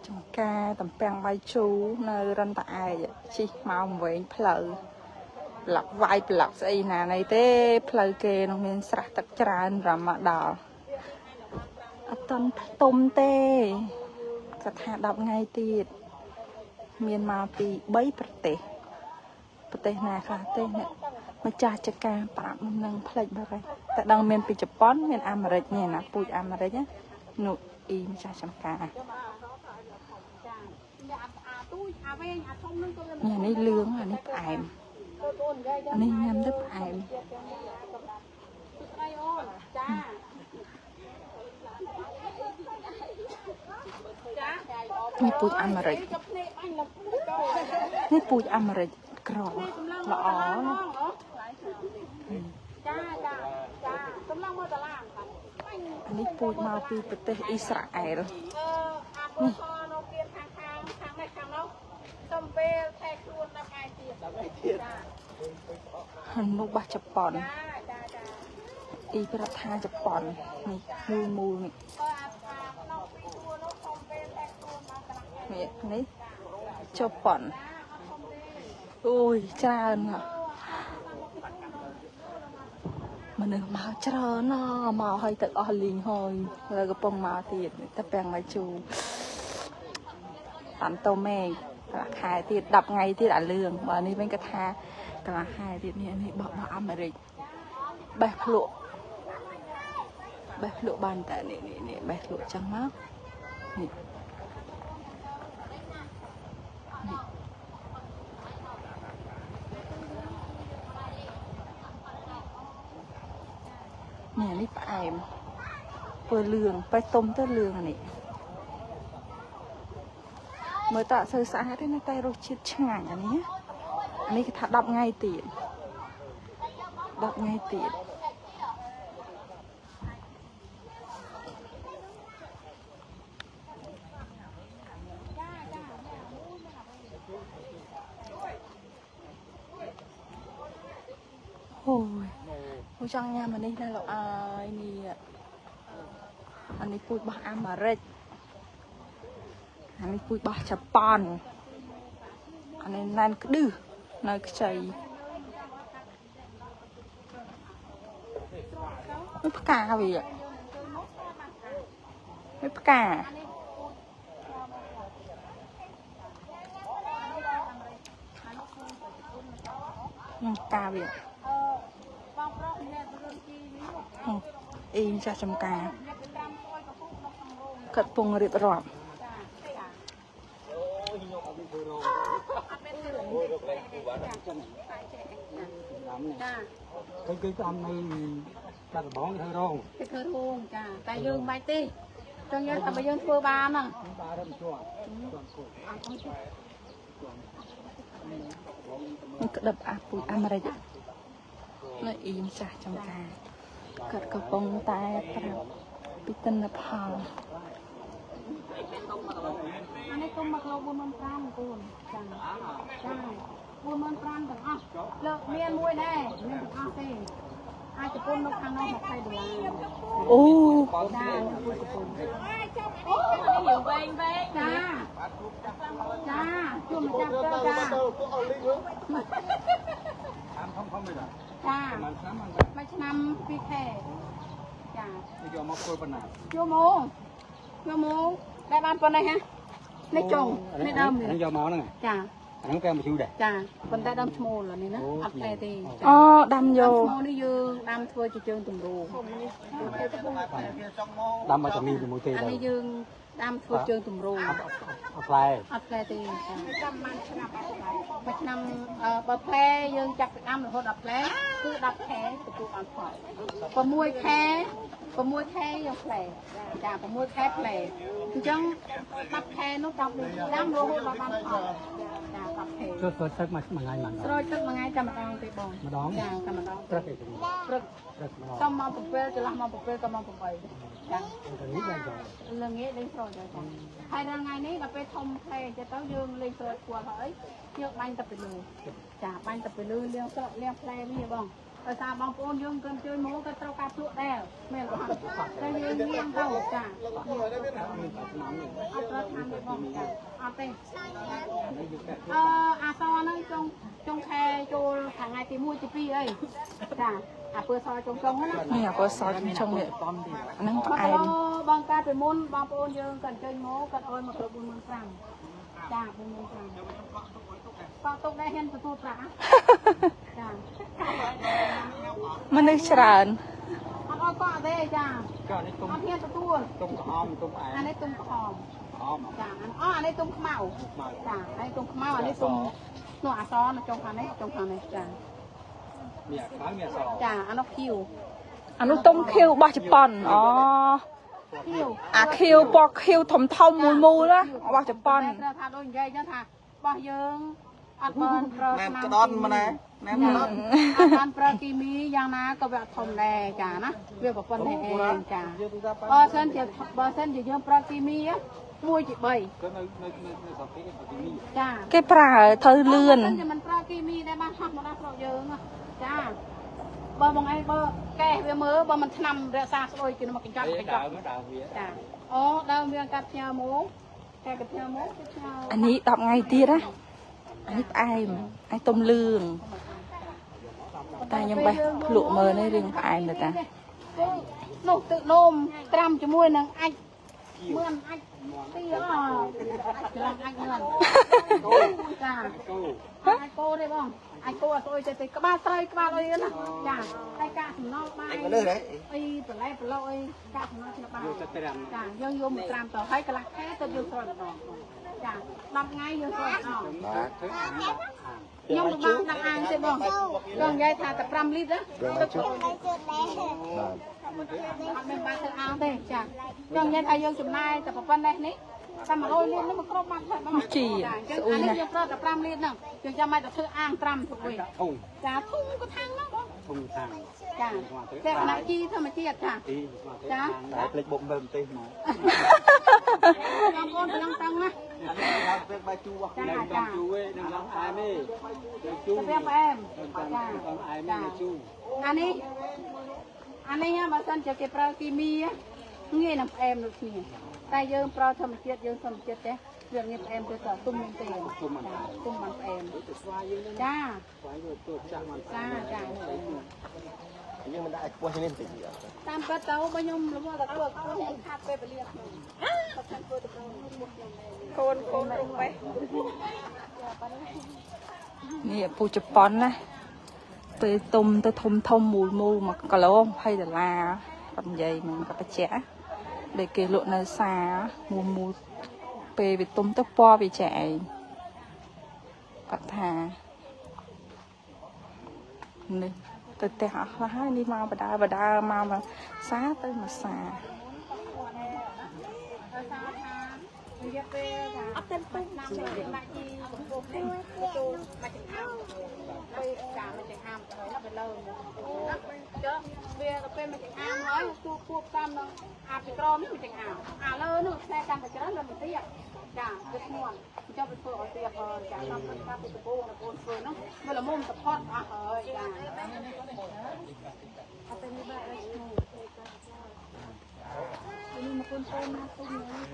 ចំការតំពាំងបាយជូរនៅរន្តឯកជីមកវែងផ្លូវប្លុកវាយប្លុកស្អីណាណីទេផ្លូវគេនោះមានស្រះទឹកច្រើនរំមកដល់អត់តន់ផ្ទុំទេគាត់ថា10ថ្ងៃទៀតមានមកពី3ប្រទេសណាខ្លះទេអ្នកម្ចាស់ចការប្រាប់នឹងផ្លេចបាត់ហើយតែដឹងមានពីជប៉ុនមានអាមេរិកនេះណាពូជអាមេរិកណានោះអ៊ីម្ចាស់ចំការនេះលឿងអានេះផ្អែមអានេះញ៉ាំទៅផ្អែមនេះពូជអាមេរិកនេះពូជអាមេរិកក្រល្អអានេះពូជមកពីប្រទេសអ៊ីស្រាអែលនេះសំពេលថែខ្លួន10ថ្ងៃទៀតនោះបាសជប៉ុនអ៊ីប្រថាជប៉ុននេះមូលនេះនេះជប៉ុនអូយច្រើនមនុស្សមកច្រើនណាស់មកឲ្យទៅអស់លីងហើយហើយកំពុងមកទៀតតែពាំងមកជូតាមតូមេកន្លះខែទៀត10ថ្ងៃទៀតអាលឿងបើនេះវិញគាត់ថាកន្លះខែទៀតនេះបោះអាមេរិកបេះភ្លក់បានតែនេះបេះភ្លក់ចឹងមកនេះផ្អែមពើលឿងបែបទុំទៅលឿងនេះមើលតើសូវស្អាតទេណាតែរសជាតិឆ្ងាញ់អានេះគេថា10ថ្ងៃទៀតអូយចង់ញ៉ាំអានេះណាលោកអើយនេះអានេះពូជរបស់អាមេរិកអានេះពូជរបស់ជប៉ុនអានេះណែនក្ដឺនៅខ្ចីនេះផ្កាវានេះផ្កាវាអ៊ីចាស់ចំការកាត់ពងរៀបរាប់គឺអំនៅបាត់ដំបងធ្វើរោងចាតែយើងមិនទេចង់យើងតែបើយើងធ្វើបានហ្នឹងបាទរឹមជាប់នេះក្តឹបអាពូជអាមេរិកនៅអ៊ីម្ចាស់ចំការគាត់កំពុងតែប្រាប់ពីទិន្នផលអានេះទុំ1គីឡូ45000កូនចា45000ទាំងអស់លើកមានមួយដែរមានទាំងអស់ទេអាចជប៉ុននៅខាងនោះ$20អូចាមួយជប៉ុនអូយើងវែងចាជួមចាប់ទៅចាធំៗទេចាមួយឆ្នាំ2ខែចាយកមកធ្វើប៉ុណ្ណាយកមកដែលបានប៉ុណ្ណេះហ៎នេះចុងនេះដើមនេះយកមកហ្នឹងចាអាហ្នឹងគេមកជូរដែរចាប៉ុន្តែដើមឈ្មោលនេះណាអត់ផ្លែទេអូដាំយកឈ្មោលនេះយើងដាំធ្វើជាជើងទម្រដាំមកតែមីជាមួយទេអានេះយើងដាំធ្វើជើងទម្រអត់ផ្លែទេចាចាំបានឆ្នាំមួយឆ្នាំបើផ្លែយើងចាប់ពីដាំរហូតដល់ផ្លែគឺ10ខែទទួលបានផល6ខែយើងផ្លែចា6ខែផ្លែអញ្ចឹង10ខែនោះដល់ដាំរហូតដល់បានផលចា10ខែចូលស្រោចទឹកមួយថ្ងៃមិនស្រោចទឹកមួយថ្ងៃតែម្ដងទេបងម្ដងចាតែម្ដងព្រឹកទេព្រឹកតាមម៉ោង7ចន្លោះម៉ោង7ក៏ម៉ោង8ចានេះយ៉ាងចឹងល្ងាចលេងស្រោចទៅចាហើយដល់ថ្ងៃនេះដល់ពេលធំផ្លែទៅយើងលេងស្រោចគួរហើយយើងបាញ់ទៅពីលើចាបាញ់ទៅពីលើលាងស្រោចលាងផ្លែវាបង ដោយសារបបងប្អូនយើងក៏ជួយមកក៏ត្រូវការភ្លក់ដែរមែនអត់តែយើងញៀងទៅចាអត់ត្រូវឆ្នាំទេបងចាអត់ទេអាសហ្នឹងចុងខែចូលថ្ងៃទី1ទី2អីចាអាពើសចុងណា នេះអាពើសចុងនេះហ្នឹងផ្អែម បងកាលពីមុនបងប្អូនយើងក៏អញ្ជើញមកក៏អោយមកគ្រប45000ចា45000ក៏ទុកដែរហ៊ានទទួលប្រាក់ចា មនុស្សច្រើន អត់អត់ក៏អត់ទេចា ก็อันนี้ตุ้ม អត់ហ៊ានទទួល ตุ้มหอมตุ้มไอ้ អានេះទុំក្រហម หอม ចាអានេះទុំខ្មៅចាអានេះទុំខ្មៅអានេះទុំនោះអសនៅចុងខាងនេះចា เมียขาวเมียสอ ចាអានោះឃីវ អានោះទុំខៀវរបស់ជប៉ុនអូ ឃីវ អាខៀវពណ៌ខៀវធំធំមូលណារបស់ជប៉ុន ត្រូវថាដូចនិយាយចឹងថារបស់យើងអត់បានប្រើស្នាម ក្តន់មកណាណែក្តន់ អត់បានប្រើគីមីយ៉ាងណាក៏វាអត់ធំដែរចាណាវាប្រព័ន្ធនេះឯងចាបើសិនជាយើងប្រើគីមី1ជា3 ก็ในสอบที่ก็มี ចា គេប្រើត្រូវលឿន បើសិនជាមិនប្រើគីមីដែរបានហោះមកដល់ស្រុកយើងចាបើបងឯងបើកែវាមើលបើមិនឆ្នាំរក្សាស្អុយគឺមកកញ្ចប់ ដើមវា ចាអូដើមវាកាត់ផ្ញើមកតែកាត់ផ្ញើមកគឺផ្ញើ អានេះ10ថ្ងៃទៀតណាអានេះផ្អែមអានេះទុំលឿងតែខ្ញុំបេះភ្លក់មើលនេះរឿងផ្អែមទៅតា នោះទឹកនោមត្រាំជាមួយនឹងអាចមើលអាចទីច្រឡំអាចមើលចាអាចគោទេបងអាចគោអត់ស្អុយទេក្បាលត្រីក្បាលអីណាចាតែកាកសំណល់បាយអីបន្លែប្រឡោអីកាកសំណល់ឆ្នាំបាយចាយើងយកមកត្រាំទៅហើយកន្លះខែទៅយើងស្រោចម្ដងចា10ថ្ងៃយើងស្រោចម្ដងខ្ញុំទៅបងដាក់អាងទេបងចង់និយាយថាតែ5លីត្រទឹក អត់មានបានទៅអោទេចាចង់និយាយថាយើងចំណាយតែប៉ុណ្ណេះនេះតែ100លីត្រនេះមកគ្រប់មកហើយបង ជីស្អុយណាស់ យើងប្រើតែ5លីត្រហ្នឹងយើងចាំឲ្យតែធ្វើអាងត្រាំទៅវិញ ធុង ចាធុងក៏ថាំងហ្នឹងបង ធុងខាង ចាតែអាជីធម្មជាតិចា ទីចាតែភ្លេចបុកមើលប្រទេសមក បងប្អូនទាំងតាំងណា ដល់ពេលបាយជូដល់ដល់ជូឯងដល់អែមឯងជូ ទៅផ្អែមចា ដល់អែមជូ អានេះបើសិនជាគេប្រើគីមីងាយនឹងផ្អែមដូចគ្នាតែយើងប្រើធម្មជាតិយើងធម្មជាតិទេវាងាយផ្អែមទៅក៏ទុំមែនទេទុំมันផ្អែមចា ស្វាយទៅទៅចាស់មក ចាចា យើងមិនដាក់ឲ្យខ្ពស់នេះបន្តិចទៀត តាមពិតទៅបើខ្ញុំរមាត់តែធ្វើខ្ញុំខាត់ពេលវេលាខ្ញុំគាត់ធ្វើទៅកូនរុំបេះ នេះពូជប៉ុនណាពេលទុំទៅធំមូល1គីឡូ$20គាត់និយាយមិនក៏បញ្ជាក់ដែលគេលក់នៅផ្សារមូលពេលវាទុំទៅពណ៌វាចែកគាត់ថានេះទៅផ្ទះអស់ខ្លះហើយនេះមកបដាមកផ្សារទៅមកផ្សារ រយៈពេលថាអត់ទៅទុំណាស់ទេដាក់ជីកំពុងទេចូលមកចង្អាមពេលចាមកចង្អាមទៅដល់ទៅលើចុះវាទៅពេលមកចង្អាមហើយគួបតាមនឹងអាពីក្រមនេះមកចង្អាមអាលើនោះផ្លែកាន់តែច្រើនដល់ទៅទៀតចាវាធ្ងន់ចុះទៅធ្វើឲ្យទៀតចាតាមការពីដំបូងបងធ្វើនោះវាល្មមសផតអស់ហើយចាអត់ទៅនេះបាទនេះមកកូនណាទុំ